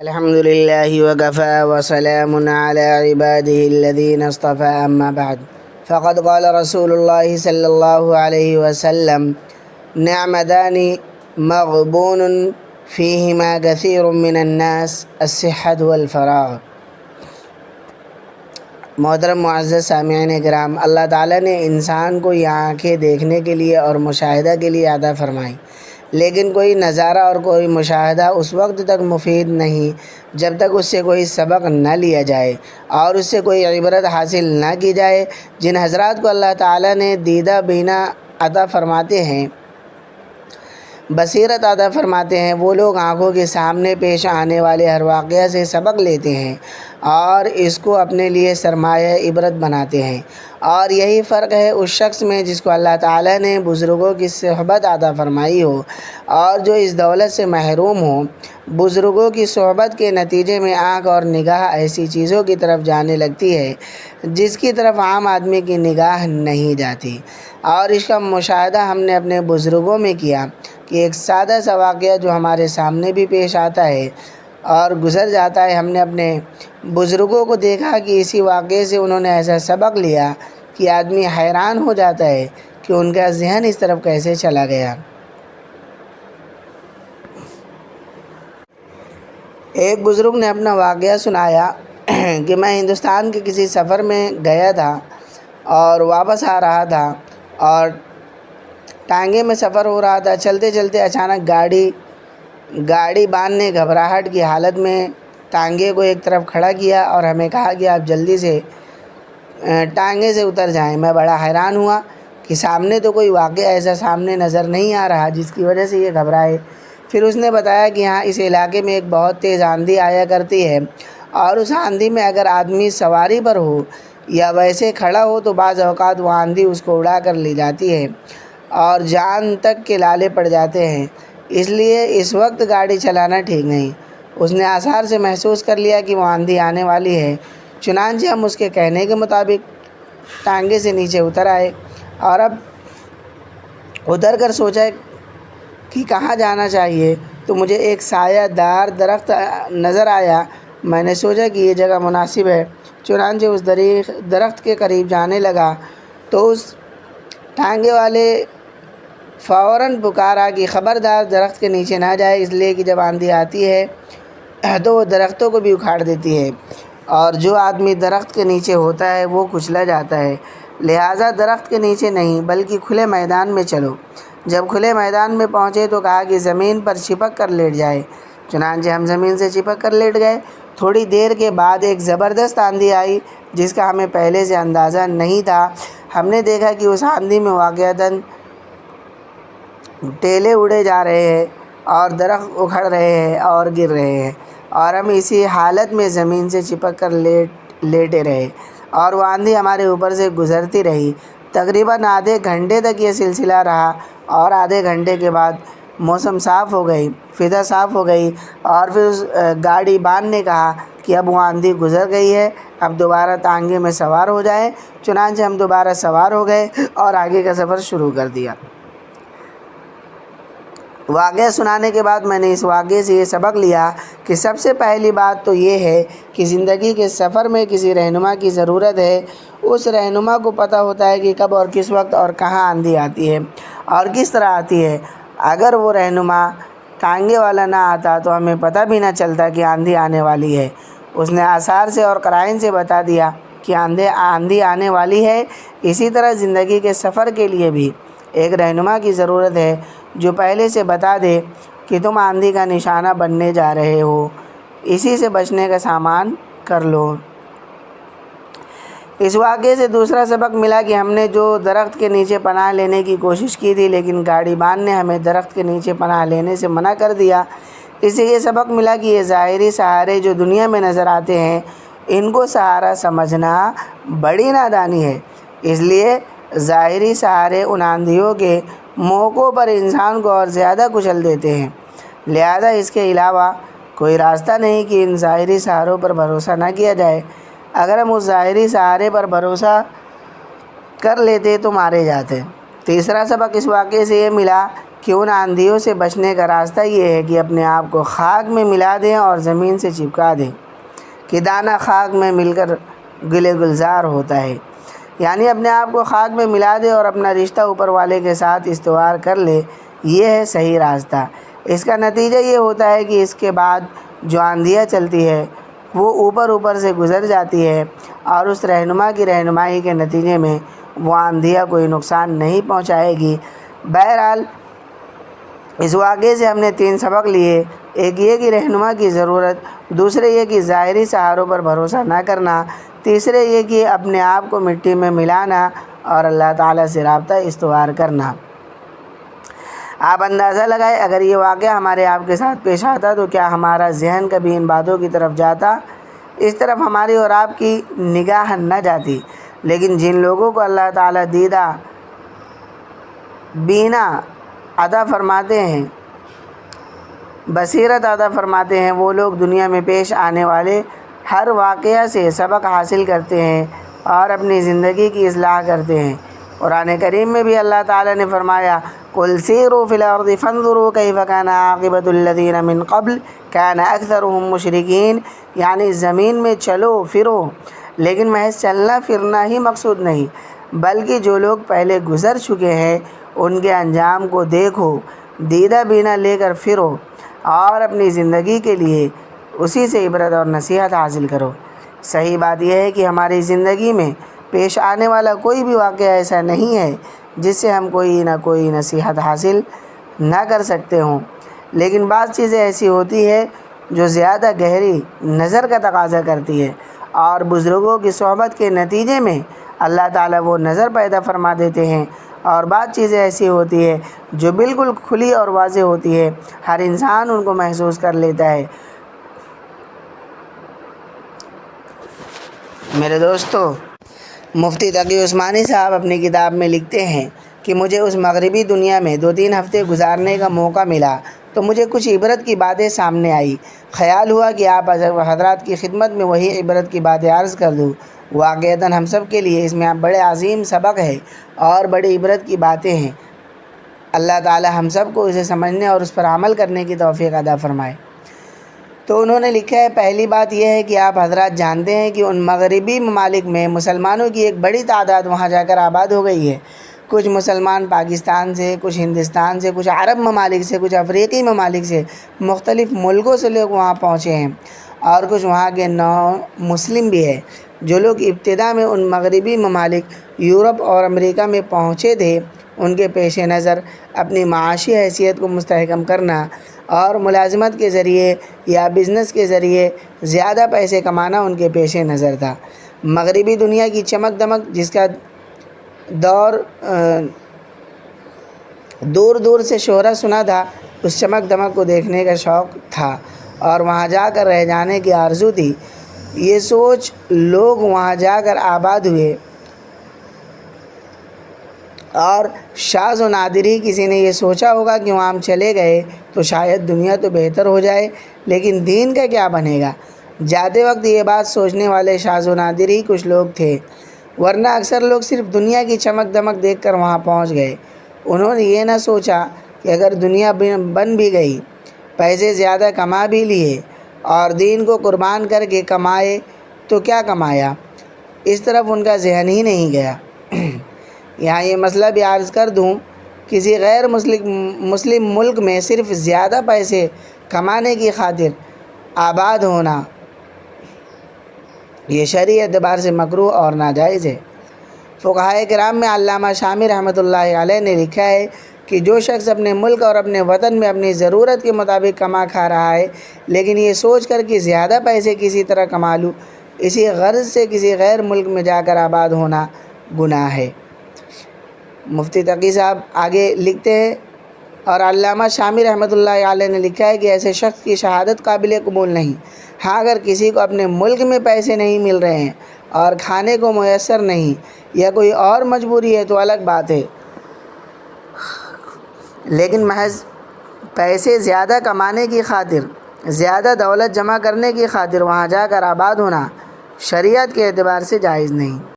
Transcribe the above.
الحمد لله وكفى وسلام على عباده الذين اصطفى أما بعد فقد قال رسول الله صلى الله عليه وسلم نعمتان مغبون فيهما كثير من الناس الصحة والفراغ۔ محترم معزز سامعین کرام، اللہ تعالیٰ نے انسان کو یہ آنکھیں دیکھنے کے لیے اور مشاہدہ کے لیے عطا فرمائی، لیکن کوئی نظارہ اور کوئی مشاہدہ اس وقت تک مفید نہیں جب تک اس سے کوئی سبق نہ لیا جائے اور اس سے کوئی عبرت حاصل نہ کی جائے۔ جن حضرات کو اللہ تعالیٰ نے دیدہ بینا عطا فرماتے ہیں، بصیرت عطا فرماتے ہیں، وہ لوگ آنکھوں کے سامنے پیش آنے والے ہر واقعہ سے سبق لیتے ہیں اور اس کو اپنے لیے سرمایہ عبرت بناتے ہیں۔ اور یہی فرق ہے اس شخص میں جس کو اللہ تعالیٰ نے بزرگوں کی صحبت عطا فرمائی ہو اور جو اس دولت سے محروم ہو۔ بزرگوں کی صحبت کے نتیجے میں آنکھ اور نگاہ ایسی چیزوں کی طرف جانے لگتی ہے جس کی طرف عام آدمی کی نگاہ نہیں جاتی، اور اس کا مشاہدہ ہم نے اپنے بزرگوں میں کیا کہ ایک سادہ سا واقعہ جو ہمارے سامنے بھی پیش آتا ہے اور گزر جاتا ہے، ہم نے اپنے بزرگوں کو دیکھا کہ اسی واقعے سے انہوں نے ایسا سبق لیا کہ آدمی حیران ہو جاتا ہے کہ ان کا ذہن اس طرف کیسے چلا گیا۔ ایک بزرگ نے اپنا واقعہ سنایا کہ میں ہندوستان کے کسی سفر میں گیا تھا اور واپس آ رہا تھا اور ٹانگے میں سفر ہو رہا تھا۔ چلتے چلتے اچانک گاڑی بان نے گھبراہٹ کی حالت میں ٹانگے کو ایک طرف کھڑا کیا اور ہمیں کہا کہ آپ جلدی سے ٹانگے سے اتر جائیں۔ میں بڑا حیران ہوا کہ سامنے تو کوئی واقعہ ایسا سامنے نظر نہیں آ رہا جس کی وجہ سے یہ گھبرائے۔ پھر اس نے بتایا کہ ہاں، اس علاقے میں ایک بہت تیز آندھی آیا کرتی ہے اور اس آندھی میں اگر آدمی سواری پر ہو یا ویسے کھڑا ہو تو بعض اوقات وہ آندھی اس کو اڑا کر لے جاتی ہے اور جان تک کے لالے پڑ جاتے ہیں، اس لیے اس وقت گاڑی چلانا ٹھیک نہیں۔ اس نے آثار سے محسوس کر لیا کہ وہ آندھی آنے والی ہے، چنانچہ ہم اس کے کہنے کے مطابق ٹانگے سے نیچے اتر آئے اور اب اتر کر سوچا کہ کہاں جانا چاہیے تو مجھے ایک سایہ دار درخت نظر آیا۔ میں نے سوچا کہ یہ جگہ مناسب ہے، چنانچہ اس درخت کے قریب جانے لگا تو اس ٹانگے والے فوراً پکارا کہ خبردار درخت کے نیچے نہ جائے، اس لیے کہ جب آندھی آتی ہے تو وہ درختوں کو بھی اکھاڑ دیتی ہے اور جو آدمی درخت کے نیچے ہوتا ہے وہ کچلا جاتا ہے، لہٰذا درخت کے نیچے نہیں بلکہ کھلے میدان میں چلو۔ جب کھلے میدان میں پہنچے تو کہا کہ زمین پر چپک کر لیٹ جائے، چنانچہ ہم زمین سے چپک کر لیٹ گئے۔ تھوڑی دیر کے بعد ایک زبردست آندھی آئی جس کا ہمیں پہلے سے اندازہ نہیں تھا۔ ہم نے دیکھا کہ اس آندھی میں واقعتاً ٹیلے اڑے جا رہے ہیں اور درخت اکھڑ رہے ہیں اور گر رہے ہیں، اور ہم اسی حالت میں زمین سے چپک کر لیٹے رہے اور وہ آندھی ہمارے اوپر سے گزرتی رہی۔ تقریباً آدھے گھنٹے تک یہ سلسلہ رہا اور آدھے گھنٹے کے بعد موسم صاف ہو گئی، فضا صاف ہو گئی اور پھر اس گاڑی بان نے کہا کہ اب وہ آندھی گزر گئی ہے، اب دوبارہ ٹانگے میں سوار ہو جائیں۔ چنانچہ ہم دوبارہ سوار ہو گئے اور آگے کا سفر شروع کر دیا۔ واقعہ سنانے کے بعد میں نے اس واقعے سے یہ سبق لیا کہ سب سے پہلی بات تو یہ ہے کہ زندگی کے سفر میں کسی رہنما کی ضرورت ہے۔ اس رہنما کو پتہ ہوتا ہے کہ کب اور کس وقت اور کہاں آندھی آتی ہے اور کس طرح آتی ہے۔ اگر وہ رہنما ٹانگے والا نہ آتا تو ہمیں پتہ بھی نہ چلتا کہ آندھی آنے والی ہے۔ اس نے آثار سے اور قرائن سے بتا دیا کہ آندھی آنے والی ہے۔ اسی طرح زندگی کے سفر کے لیے بھی ایک رہنما کی ضرورت ہے جو پہلے سے بتا دے کہ تم آندھی کا نشانہ بننے جا رہے ہو، اسی سے بچنے کا سامان کر لو۔ اس واقعے سے دوسرا سبق ملا کہ ہم نے جو درخت کے نیچے پناہ لینے کی کوشش کی تھی لیکن گاڑی بان نے ہمیں درخت کے نیچے پناہ لینے سے منع کر دیا۔ اس سے یہ سبق ملا کہ یہ ظاہری سہارے جو دنیا میں نظر آتے ہیں ان کو سہارا سمجھنا بڑی نادانی ہے۔ اس لیے ظاہری سہارے ان آندھیوں کے موقعوں پر انسان کو اور زیادہ کچل دیتے ہیں، لہذا اس کے علاوہ کوئی راستہ نہیں کہ ان ظاہری سہاروں پر بھروسہ نہ کیا جائے۔ اگر ہم اس ظاہری سہارے پر بھروسہ کر لیتے تو مارے جاتے۔ تیسرا سبق اس واقعے سے یہ ملا کہ ان آندھیوں سے بچنے کا راستہ یہ ہے کہ اپنے آپ کو خاک میں ملا دیں اور زمین سے چپکا دیں کہ دانہ خاک میں مل کر گلے گلزار ہوتا ہے، یعنی اپنے آپ کو خاک میں ملا دے اور اپنا رشتہ اوپر والے کے ساتھ استوار کر لے۔ یہ ہے صحیح راستہ۔ اس کا نتیجہ یہ ہوتا ہے کہ اس کے بعد جو آندھیاں چلتی ہے وہ اوپر سے گزر جاتی ہے اور اس رہنما کی رہنمائی کے نتیجے میں وہ آندھیاں کوئی نقصان نہیں پہنچائے گی۔ بہرحال اس واقعے سے ہم نے 3 سبق لیے۔ ایک یہ کہ رہنما کی ضرورت، دوسرے یہ کہ ظاہری سہاروں پر بھروسہ نہ کرنا، تیسرے یہ کہ اپنے آپ کو مٹی میں ملانا اور اللہ تعالیٰ سے رابطہ استوار کرنا۔ آپ اندازہ لگائیں اگر یہ واقعہ ہمارے آپ کے ساتھ پیش آتا تو کیا ہمارا ذہن کبھی ان باتوں کی طرف جاتا؟ اس طرف ہماری اور آپ کی نگاہ نہ جاتی۔ لیکن جن لوگوں کو اللہ تعالیٰ دیدہ بینا عطا فرماتے ہیں، بصیرت عطا فرماتے ہیں، وہ لوگ دنیا میں پیش آنے والے ہر واقعہ سے سبق حاصل کرتے ہیں اور اپنی زندگی کی اصلاح کرتے ہیں۔ قرآن کریم میں بھی اللہ تعالیٰ نے فرمایا قُلْ سِیرُوا فِی الْأَرْضِ فَانظُرُوا کَیْفَ کَانَ عَاقِبَةُ الَّذِینَ مِن قَبْلُ کَانَ أَکْثَرُھم مُشْرِکِین، یعنی زمین میں چلو پھرو، لیکن محض چلنا پھرنا ہی مقصود نہیں بلکہ جو لوگ پہلے گزر چکے ہیں ان کے انجام کو دیکھو، دیدہ بینا لے کر پھرو اور اپنی زندگی کے لیے اسی سے عبرت اور نصیحت حاصل کرو۔ صحیح بات یہ ہے کہ ہماری زندگی میں پیش آنے والا کوئی بھی واقعہ ایسا نہیں ہے جس سے ہم کوئی نہ کوئی نصیحت حاصل نہ کر سکتے ہوں، لیکن بعض چیزیں ایسی ہوتی ہے جو زیادہ گہری نظر کا تقاضا کرتی ہے اور بزرگوں کی صحبت کے نتیجے میں اللہ تعالیٰ وہ نظر پیدا فرما دیتے ہیں، اور بعض چیزیں ایسی ہوتی ہے جو بالکل کھلی اور واضح ہوتی ہے، ہر انسان ان کو محسوس کر لیتا ہے۔ میرے دوستو، مفتی تقی عثمانی صاحب اپنی کتاب میں لکھتے ہیں کہ مجھے اس مغربی دنیا میں 2-3 ہفتے گزارنے کا موقع ملا تو مجھے کچھ عبرت کی باتیں سامنے آئی۔ خیال ہوا کہ آپ حضرات کی خدمت میں وہی عبرت کی باتیں عرض کر دوں۔ واقعتاً ہم سب کے لیے اس میں بڑے عظیم سبق ہے اور بڑی عبرت کی باتیں ہیں۔ اللہ تعالی ہم سب کو اسے سمجھنے اور اس پر عمل کرنے کی توفیق عطا فرمائے۔ تو انہوں نے لکھا ہے، پہلی بات یہ ہے کہ آپ حضرات جانتے ہیں کہ ان مغربی ممالک میں مسلمانوں کی ایک بڑی تعداد وہاں جا کر آباد ہو گئی ہے۔ کچھ مسلمان پاکستان سے، کچھ ہندوستان سے، کچھ عرب ممالک سے، کچھ افریقی ممالک سے، مختلف ملکوں سے لوگ وہاں پہنچے ہیں، اور کچھ وہاں کے مسلم بھی ہیں۔ جو لوگ ابتدا میں ان مغربی ممالک یورپ اور امریکہ میں پہنچے تھے، ان کے پیش نظر اپنی معاشی حیثیت کو مستحکم کرنا اور ملازمت کے ذریعے یا بزنس کے ذریعے زیادہ پیسے کمانا ان کے پیش نظر تھا۔ مغربی دنیا کی چمک دمک جس کا دور دور سے شہرت سنا تھا، اس چمک دمک کو دیکھنے کا شوق تھا اور وہاں جا کر رہ جانے کی آرزو تھی۔ یہ سوچ لوگ وہاں جا کر آباد ہوئے، اور شاذ و نادر ہی کسی نے یہ سوچا ہوگا کہ وہاں ہم چلے گئے تو شاید دنیا تو بہتر ہو جائے، لیکن دین کا کیا بنے گا؟ جاتے وقت یہ بات سوچنے والے شاذ و نادر ہی کچھ لوگ تھے، ورنہ اکثر لوگ صرف دنیا کی چمک دمک دیکھ کر وہاں پہنچ گئے۔ انہوں نے یہ نہ سوچا کہ اگر دنیا بن بھی گئی، پیسے زیادہ کما بھی لیے اور دین کو قربان کر کے کمائے تو کیا کمایا؟ اس طرف ان کا ذہن ہی نہیں گیا۔ یہاں یہ مسئلہ بھی عرض کر دوں، کسی غیر مسلم ملک میں صرف زیادہ پیسے کمانے کی خاطر آباد ہونا یہ شرعی اعتبار سے مکروہ اور ناجائز ہے۔ فقہائے کرام میں علامہ شامی رحمۃ اللہ علیہ نے لکھا ہے کہ جو شخص اپنے ملک اور اپنے وطن میں اپنی ضرورت کے مطابق کما کھا رہا ہے، لیکن یہ سوچ کر کہ زیادہ پیسے کسی طرح کما لوں، اسی غرض سے کسی غیر ملک میں جا کر آباد ہونا گناہ ہے۔ مفتی تقی صاحب آگے لکھتے ہیں، اور علامہ شامی رحمۃ اللہ علیہ نے لکھا ہے کہ ایسے شخص کی شہادت قابل قبول نہیں۔ ہاں اگر کسی کو اپنے ملک میں پیسے نہیں مل رہے ہیں اور کھانے کو میسر نہیں یا کوئی اور مجبوری ہے تو الگ بات ہے، لیکن محض پیسے زیادہ کمانے کی خاطر، زیادہ دولت جمع کرنے کی خاطر وہاں جا کر آباد ہونا شریعت کے اعتبار سے جائز نہیں۔